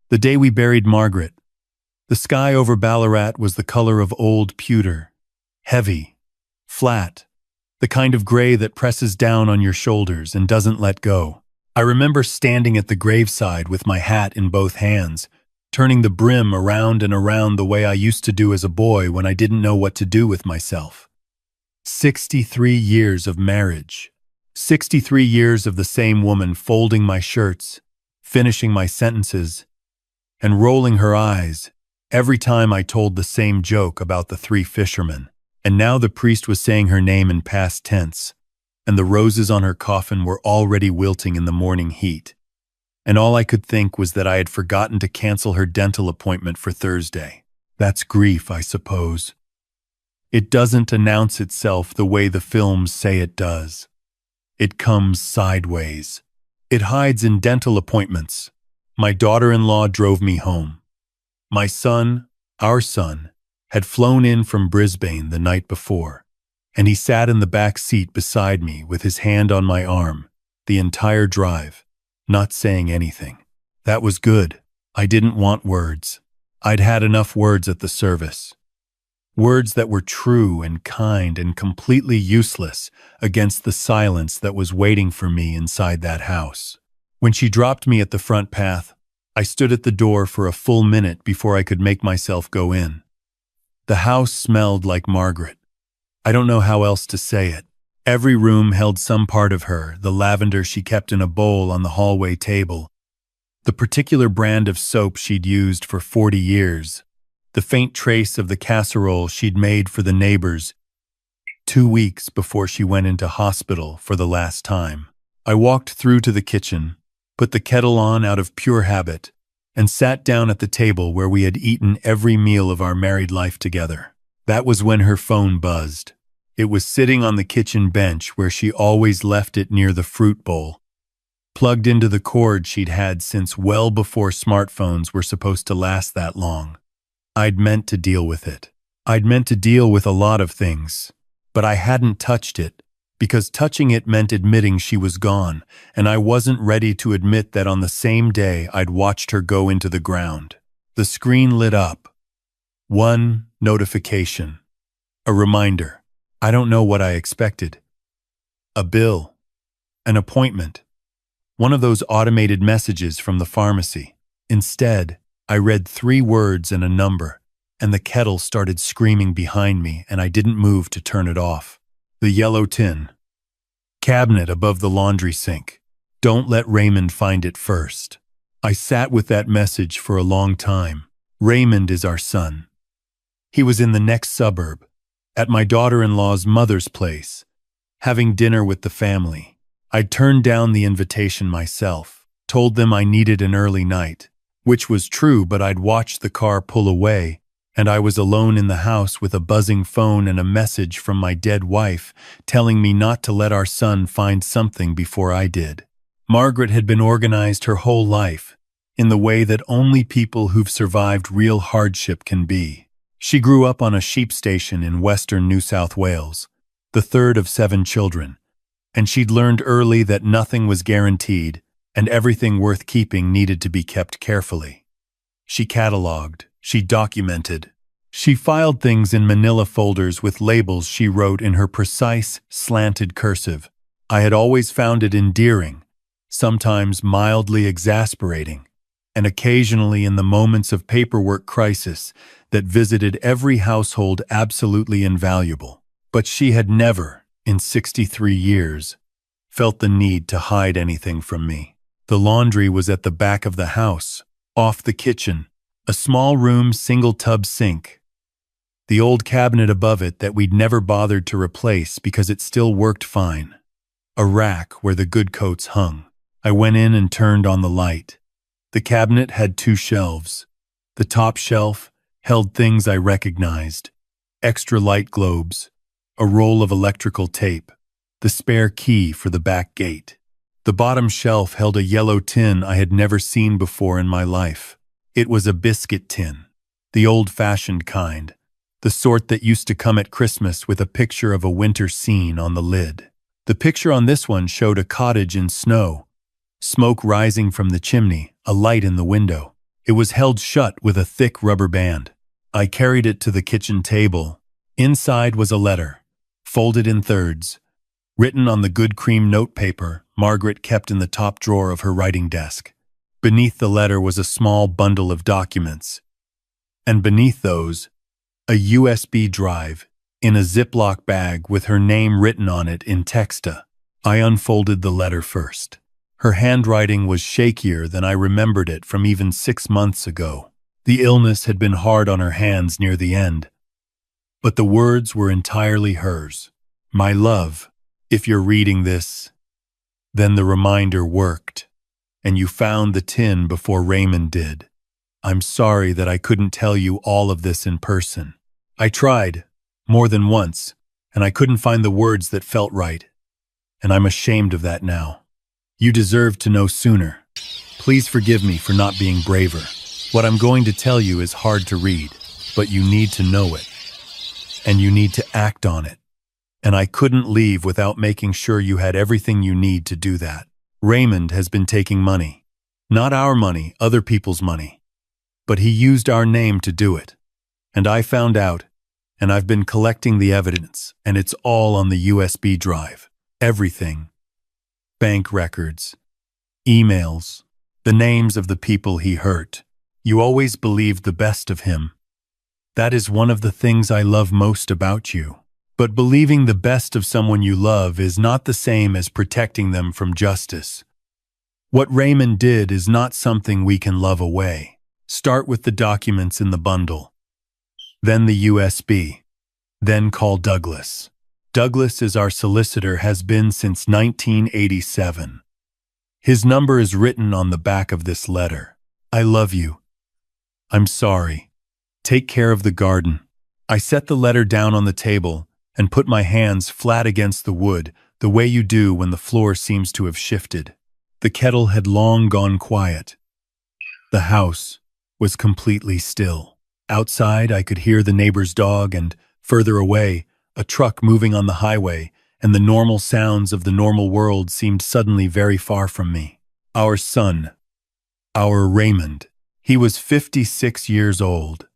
The day we buried Margaret. The sky over Ballarat was the color of old pewter. Heavy. Flat. The kind of gray that presses down on your shoulders and doesn't let go. I remember standing at the graveside with my hat in both hands, turning the brim around and around the way I used to do as a boy when I didn't know what to do with myself. 63 years of marriage. 63 years of the same woman folding my shirts, finishing my sentences, and rolling her eyes every time I told the same joke about the 3 fishermen. And now the priest was saying her name in past tense, and the roses on her coffin were already wilting in the morning heat. And all I could think was that I had forgotten to cancel her dental appointment for Thursday. That's grief, I suppose. It doesn't announce itself the way the films say it does. It comes sideways. It hides in dental appointments. My daughter-in-law drove me home. My son, our son, had flown in from Brisbane the night before, and he sat in the back seat beside me with his hand on my arm the entire drive, not saying anything. That was good. I didn't want words. I'd had enough words at the service. Words that were true and kind and completely useless against the silence that was waiting for me inside that house. When she dropped me at the front path, I stood at the door for a full minute before I could make myself go in. The house smelled like Margaret. I don't know how else to say it. Every room held some part of her, the lavender she kept in a bowl on the hallway table, the particular brand of soap she'd used for 40 years, the faint trace of the casserole she'd made for the neighbors 2 weeks before she went into hospital for the last time. I walked through to the kitchen, put the kettle on out of pure habit, and sat down at the table where we had eaten every meal of our married life together. That was when her phone buzzed. It was sitting on the kitchen bench where she always left it near the fruit bowl, plugged into the cord she'd had since well before smartphones were supposed to last that long. I'd meant to deal with it. I'd meant to deal with a lot of things, but I hadn't touched it, because touching it meant admitting she was gone, and I wasn't ready to admit that on the same day I'd watched her go into the ground. The screen lit up. One notification. A reminder. I don't know what I expected. A bill. An appointment. One of those automated messages from the pharmacy. Instead, I read 3 words and a number, and the kettle started screaming behind me, and I didn't move to turn it off. The yellow tin. Cabinet above the laundry sink. Don't let Raymond find it first. I sat with that message for a long time. Raymond is our son. He was in the next suburb, at my daughter-in-law's mother's place, having dinner with the family. I turned down the invitation myself, told them I needed an early night, which was true, but I'd watched the car pull away, and I was alone in the house with a buzzing phone and a message from my dead wife telling me not to let our son find something before I did. Margaret had been organized her whole life in the way that only people who've survived real hardship can be. She grew up on a sheep station in western New South Wales, the 3rd of 7 children, and she'd learned early that nothing was guaranteed and everything worth keeping needed to be kept carefully. She cataloged. She documented. She filed things in manila folders with labels she wrote in her precise, slanted cursive. I had always found it endearing, sometimes mildly exasperating, and occasionally in the moments of paperwork crisis that visited every household absolutely invaluable. But she had never, in 63 years, felt the need to hide anything from me. The laundry was at the back of the house, off the kitchen, a small room single-tub sink. The old cabinet above it that we'd never bothered to replace because it still worked fine. A rack where the good coats hung. I went in and turned on the light. The cabinet had 2 shelves. The top shelf held things I recognized. Extra light globes, a roll of electrical tape, the spare key for the back gate. The bottom shelf held a yellow tin I had never seen before in my life. It was a biscuit tin, the old-fashioned kind, the sort that used to come at Christmas with a picture of a winter scene on the lid. The picture on this one showed a cottage in snow, smoke rising from the chimney, a light in the window. It was held shut with a thick rubber band. I carried it to the kitchen table. Inside was a letter, folded in thirds, written on the good cream notepaper Margaret kept in the top drawer of her writing desk. Beneath the letter was a small bundle of documents, and beneath those, a USB drive in a Ziploc bag with her name written on it in texta. I unfolded the letter first. Her handwriting was shakier than I remembered it from even 6 months ago. The illness had been hard on her hands near the end, but the words were entirely hers. My love, if you're reading this, then the reminder worked, and you found the tin before Raymond did. I'm sorry that I couldn't tell you all of this in person. I tried, more than once, and I couldn't find the words that felt right, and I'm ashamed of that now. You deserved to know sooner. Please forgive me for not being braver. What I'm going to tell you is hard to read, but you need to know it, and you need to act on it. And I couldn't leave without making sure you had everything you need to do that. Raymond has been taking money. Not our money, other people's money. But he used our name to do it. And I found out, and I've been collecting the evidence, and it's all on the USB drive. Everything. Bank records, emails, the names of the people he hurt. You always believed the best of him. That is one of the things I love most about you. But believing the best of someone you love is not the same as protecting them from justice. What Raymond did is not something we can love away. Start with the documents in the bundle. Then the USB. Then call Douglas. Douglas is our solicitor, has been since 1987. His number is written on the back of this letter. I love you. I'm sorry. Take care of the garden. I set the letter down on the table and put my hands flat against the wood, the way you do when the floor seems to have shifted. The kettle had long gone quiet. The house was completely still. Outside, I could hear the neighbor's dog, and further away, a truck moving on the highway, and the normal sounds of the normal world seemed suddenly very far from me. Our son, our Raymond, he was 56 years old.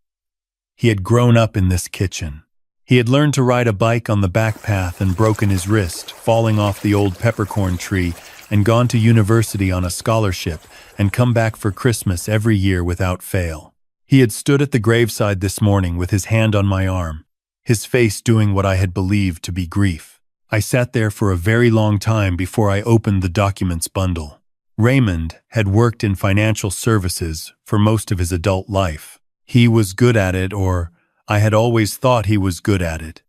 He had grown up in this kitchen. He had learned to ride a bike on the back path and broken his wrist, falling off the old peppercorn tree, and gone to university on a scholarship and come back for Christmas every year without fail. He had stood at the graveside this morning with his hand on my arm, his face doing what I had believed to be grief. I sat there for a very long time before I opened the documents bundle. Raymond had worked in financial services for most of his adult life. He was good at it, or I had always thought he was good at it.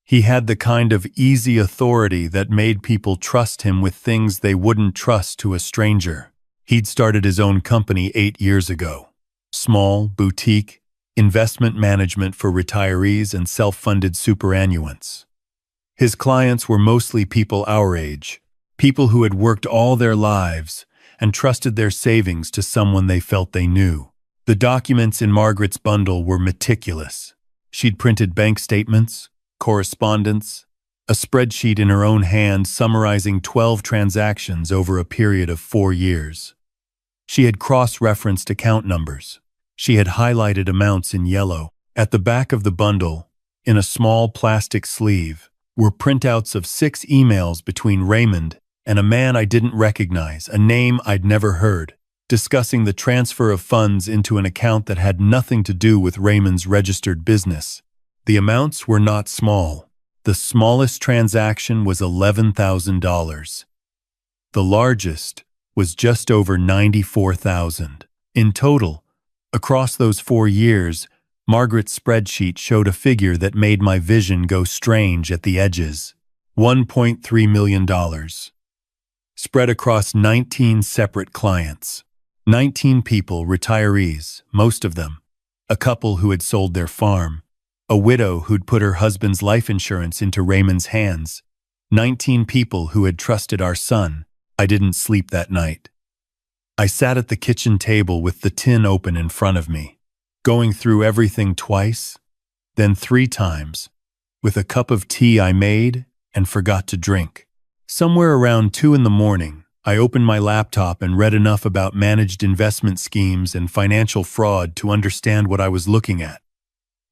He had the kind of easy authority that made people trust him with things they wouldn't trust to a stranger. He'd started his own company 8 years ago. Small, boutique, investment management for retirees and self-funded superannuants. His clients were mostly people our age, people who had worked all their lives and trusted their savings to someone they felt they knew. The documents in Margaret's bundle were meticulous. She'd printed bank statements, correspondence, a spreadsheet in her own hand summarizing 12 transactions over a period of 4 years. She had cross-referenced account numbers. She had highlighted amounts in yellow. At the back of the bundle, in a small plastic sleeve, were printouts of 6 emails between Raymond and a man I didn't recognize, a name I'd never heard, discussing the transfer of funds into an account that had nothing to do with Raymond's registered business. The amounts were not small. The smallest transaction was $11,000. The largest was just over $94,000. In total, across those 4 years, Margaret's spreadsheet showed a figure that made my vision go strange at the edges. $1.3 million. Spread across 19 separate clients. 19 people, retirees, most of them. A couple who had sold their farm. A widow who'd put her husband's life insurance into Raymond's hands. 19 people who had trusted our son. I didn't sleep that night. I sat at the kitchen table with the tin open in front of me, going through everything twice, then 3 times, with a cup of tea I made and forgot to drink. Somewhere around 2 in the morning, I opened my laptop and read enough about managed investment schemes and financial fraud to understand what I was looking at.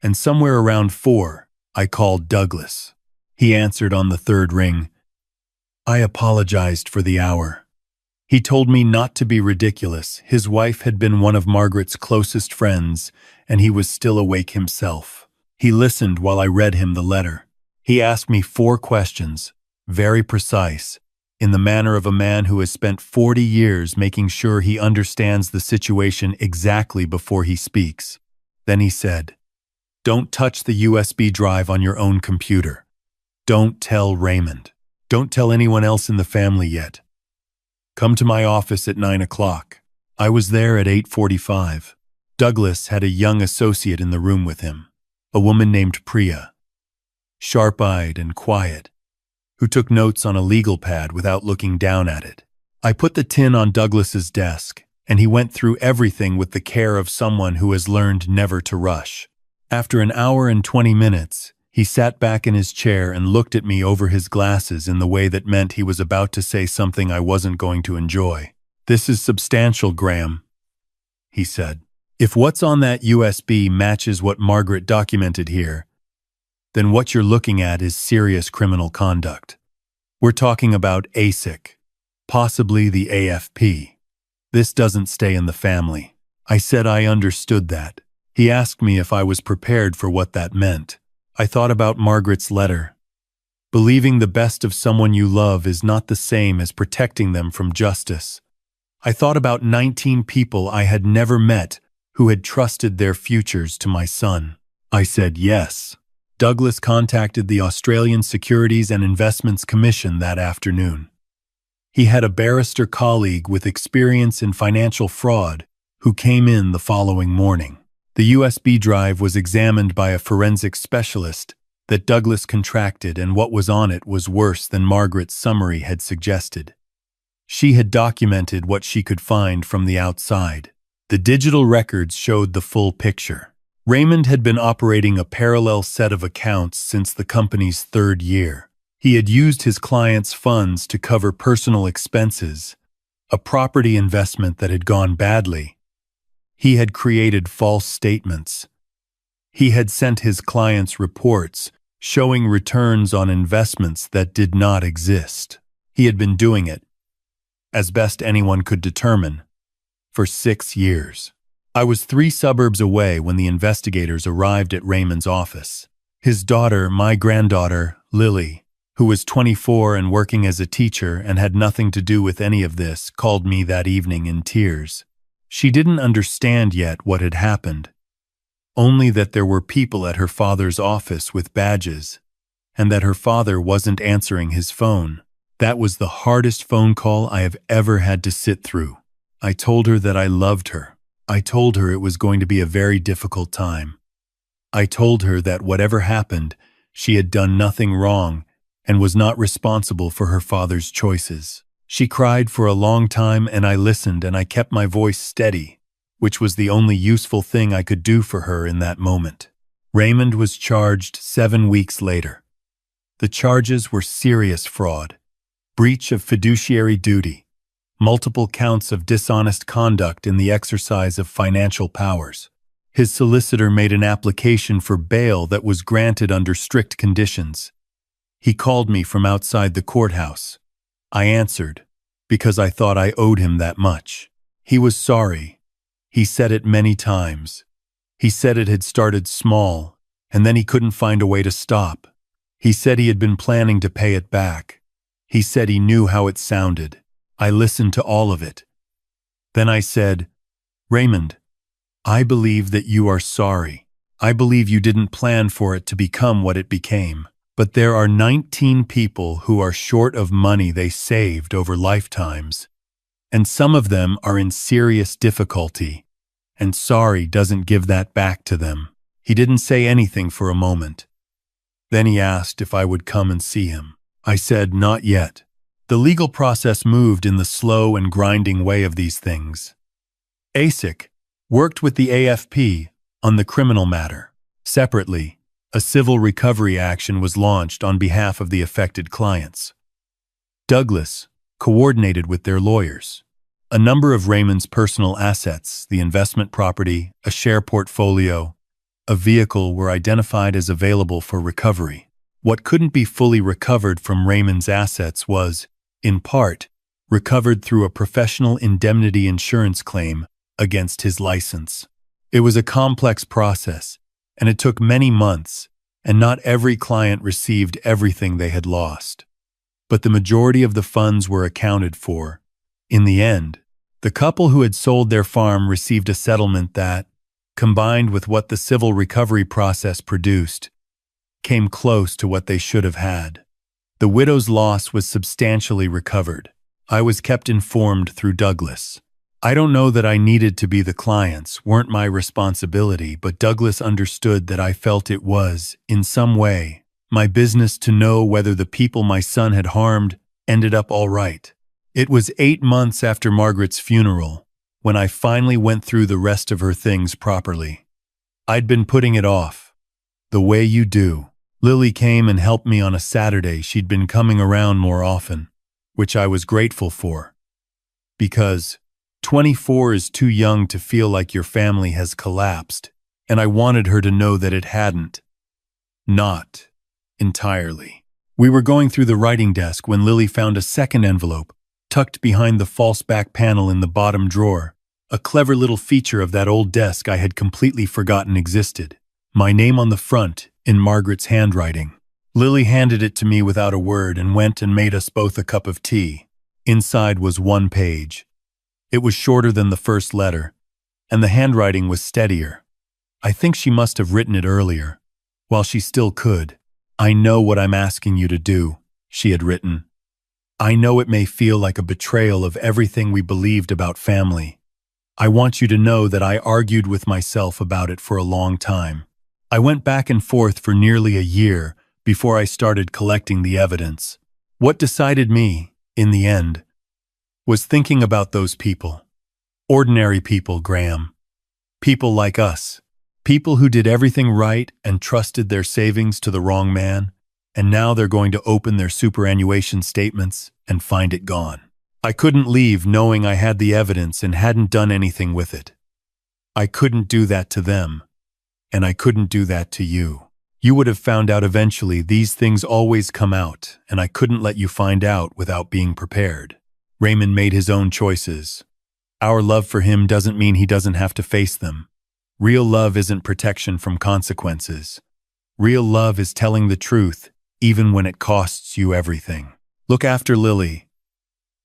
And somewhere around 4, I called Douglas. He answered on the third ring. I apologized for the hour. He told me not to be ridiculous. His wife had been one of Margaret's closest friends, and he was still awake himself. He listened while I read him the letter. He asked me 4 questions, very precise, in the manner of a man who has spent 40 years making sure he understands the situation exactly before he speaks. Then he said, "Don't touch the USB drive on your own computer. Don't tell Raymond. Don't tell anyone else in the family yet. Come to my office at 9 o'clock. I was there at 8:45. Douglas had a young associate in the room with him, a woman named Priya, sharp-eyed and quiet, who took notes on a legal pad without looking down at it. I put the tin on Douglas's desk, and he went through everything with the care of someone who has learned never to rush. After an hour and 20 minutes, he sat back in his chair and looked at me over his glasses in the way that meant he was about to say something I wasn't going to enjoy. "This is substantial, Graham," he said. "If what's on that USB matches what Margaret documented here, then what you're looking at is serious criminal conduct. We're talking about ASIC, possibly the AFP. This doesn't stay in the family." I said I understood that. He asked me if I was prepared for what that meant. I thought about Margaret's letter. Believing the best of someone you love is not the same as protecting them from justice. I thought about 19 people I had never met who had trusted their futures to my son. I said yes. Douglas contacted the Australian Securities and Investments Commission that afternoon. He had a barrister colleague with experience in financial fraud who came in the following morning. The USB drive was examined by a forensic specialist that Douglas contracted, and what was on it was worse than Margaret's summary had suggested. She had documented what she could find from the outside. The digital records showed the full picture. Raymond had been operating a parallel set of accounts since the company's 3rd year. He had used his clients' funds to cover personal expenses, a property investment that had gone badly. He had created false statements. He had sent his clients reports showing returns on investments that did not exist. He had been doing it, as best anyone could determine, for 6 years. I was 3 suburbs away when the investigators arrived at Raymond's office. His daughter, my granddaughter, Lily, who was 24 and working as a teacher and had nothing to do with any of this, called me that evening in tears. She didn't understand yet what had happened, only that there were people at her father's office with badges, and that her father wasn't answering his phone. That was the hardest phone call I have ever had to sit through. I told her that I loved her. I told her it was going to be a very difficult time. I told her that whatever happened, she had done nothing wrong and was not responsible for her father's choices. She cried for a long time, and I listened, and I kept my voice steady, which was the only useful thing I could do for her in that moment. Raymond was charged 7 weeks later. The charges were serious fraud, breach of fiduciary duty, multiple counts of dishonest conduct in the exercise of financial powers. His solicitor made an application for bail that was granted under strict conditions. He called me from outside the courthouse. I answered, because I thought I owed him that much. He was sorry. He said it many times. He said it had started small, and then he couldn't find a way to stop. He said he had been planning to pay it back. He said he knew how it sounded. I listened to all of it. Then I said, "Raymond, I believe that you are sorry. I believe you didn't plan for it to become what it became. But there are 19 people who are short of money they saved over lifetimes, and some of them are in serious difficulty, and sorry doesn't give that back to them." He didn't say anything for a moment. Then he asked if I would come and see him. I said not yet. The legal process moved in the slow and grinding way of these things. ASIC worked with the AFP on the criminal matter. Separately, a civil recovery action was launched on behalf of the affected clients. Douglas coordinated with their lawyers. A number of Raymond's personal assets, the investment property, a share portfolio, a vehicle were identified as available for recovery. What couldn't be fully recovered from Raymond's assets was, in part, recovered through a professional indemnity insurance claim against his license. It was a complex process, and it took many months, and not every client received everything they had lost. But the majority of the funds were accounted for. In the end, the couple who had sold their farm received a settlement that, combined with what the civil recovery process produced, came close to what they should have had. The widow's loss was substantially recovered. I was kept informed through Douglas. I don't know that I needed to be the clients, weren't my responsibility, but Douglas understood that I felt it was, in some way, my business to know whether the people my son had harmed ended up all right. It was 8 months after Margaret's funeral when I finally went through the rest of her things properly. I'd been putting it off. The way you do. Lily came and helped me on a Saturday. She'd been coming around more often, which I was grateful for. Because 24 is too young to feel like your family has collapsed, and I wanted her to know that it hadn't. Not entirely. We were going through the writing desk when Lily found a second envelope tucked behind the false back panel in the bottom drawer, a clever little feature of that old desk I had completely forgotten existed. My name on the front, in Margaret's handwriting. Lily handed it to me without a word and went and made us both a cup of tea. Inside was 1 page. It was shorter than the first letter, and the handwriting was steadier. I think she must have written it earlier, while she still could. I know what I'm asking you to do, she had written. I know it may feel like a betrayal of everything we believed about family. I want you to know that I argued with myself about it for a long time. I went back and forth for nearly a year before I started collecting the evidence. What decided me, in the end, was thinking about those people. Ordinary people, Graham. People like us. People who did everything right and trusted their savings to the wrong man, and now they're going to open their superannuation statements and find it gone. I couldn't leave knowing I had the evidence and hadn't done anything with it. I couldn't do that to them, and I couldn't do that to you. You would have found out eventually. These things always come out, and I couldn't let you find out without being prepared. Raymond made his own choices. Our love for him doesn't mean he doesn't have to face them. Real love isn't protection from consequences. Real love is telling the truth, even when it costs you everything. Look after Lily.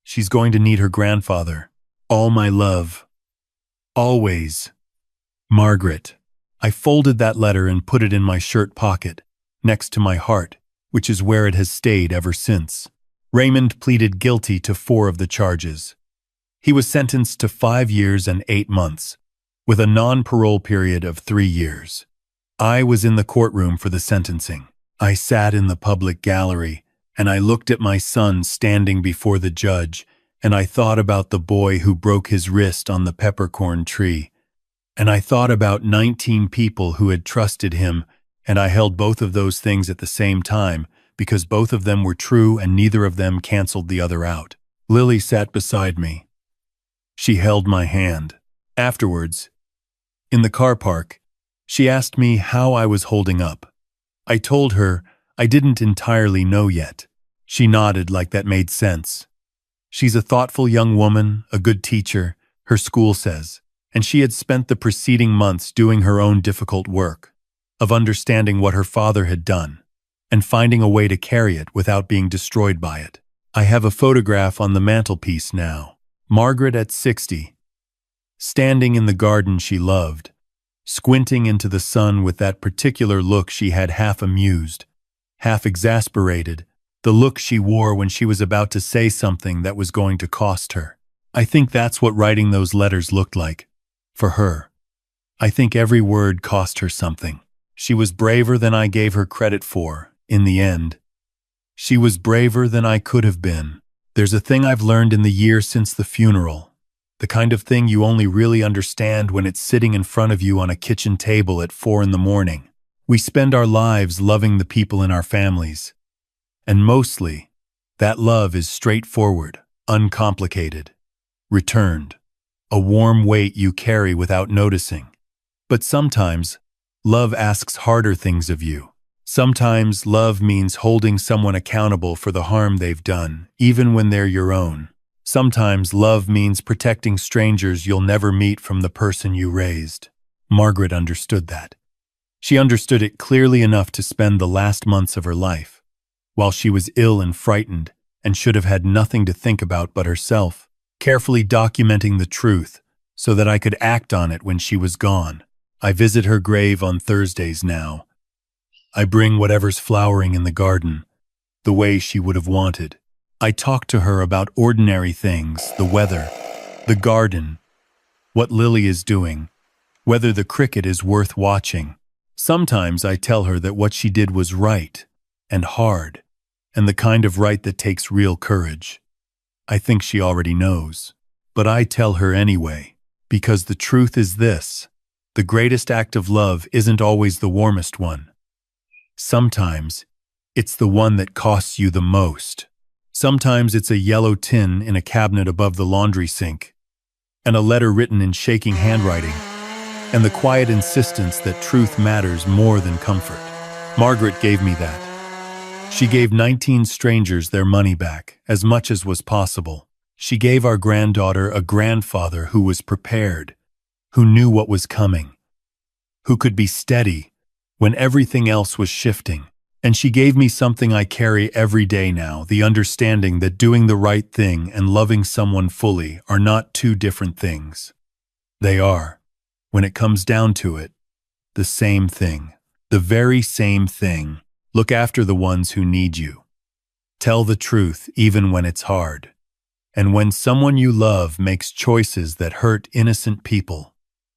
She's going to need her grandfather. All my love. Always. Margaret. I folded that letter and put it in my shirt pocket, next to my heart, which is where it has stayed ever since. Raymond pleaded guilty to 4 of the charges. He was sentenced to 5 years and 8 months, with a non-parole period of 3 years. I was in the courtroom for the sentencing. I sat in the public gallery, and I looked at my son standing before the judge, and I thought about the boy who broke his wrist on the peppercorn tree, and I thought about 19 people who had trusted him, and I held both of those things at the same time because both of them were true and neither of them canceled the other out. Lily sat beside me. She held my hand. Afterwards, in the car park, she asked me how I was holding up. I told her I didn't entirely know yet. She nodded like that made sense. She's a thoughtful young woman, a good teacher, her school says, and she had spent the preceding months doing her own difficult work, of understanding what her father had done, and finding a way to carry it without being destroyed by it. I have a photograph on the mantelpiece now. Margaret at 60, standing in the garden she loved, squinting into the sun with that particular look she had, half amused, half exasperated, the look she wore when she was about to say something that was going to cost her. I think that's what writing those letters looked like. For her. I think every word cost her something. She was braver than I gave her credit for, in the end. She was braver than I could have been. There's a thing I've learned in the year since the funeral, the kind of thing you only really understand when it's sitting in front of you on a kitchen table at 4 a.m. We spend our lives loving the people in our families, and mostly, that love is straightforward. uncomplicated, returned, a warm weight you carry without noticing. But sometimes, love asks harder things of you. Sometimes love means holding someone accountable for the harm they've done, even when they're your own. Sometimes love means protecting strangers you'll never meet from the person you raised. Margaret understood that. She understood it clearly enough to spend the last months of her life, while she was ill and frightened and should have had nothing to think about but herself, carefully documenting the truth so that I could act on it when she was gone. I visit her grave on Thursdays now. I bring whatever's flowering in the garden, the way she would have wanted. I talk to her about ordinary things, the weather, the garden, what Lily is doing, whether the cricket is worth watching. Sometimes I tell her that what she did was right and hard, and the kind of right that takes real courage. I think she already knows, but I tell her anyway, because the truth is this: the greatest act of love isn't always the warmest one. Sometimes it's the one that costs you the most. Sometimes it's a yellow tin in a cabinet above the laundry sink, and a letter written in shaking handwriting, and the quiet insistence that truth matters more than comfort. Margaret gave me that. She gave 19 strangers their money back, as much as was possible. She gave our granddaughter a grandfather who was prepared, who knew what was coming, who could be steady when everything else was shifting. And she gave me something I carry every day now, the understanding that doing the right thing and loving someone fully are not two different things. They are, when it comes down to it, the same thing, the very same thing. Look after the ones who need you. Tell the truth even when it's hard. And when someone you love makes choices that hurt innocent people,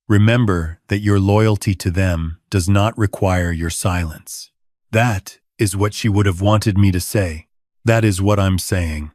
remember that your loyalty to them does not require your silence. That is what she would have wanted me to say. That is what I'm saying.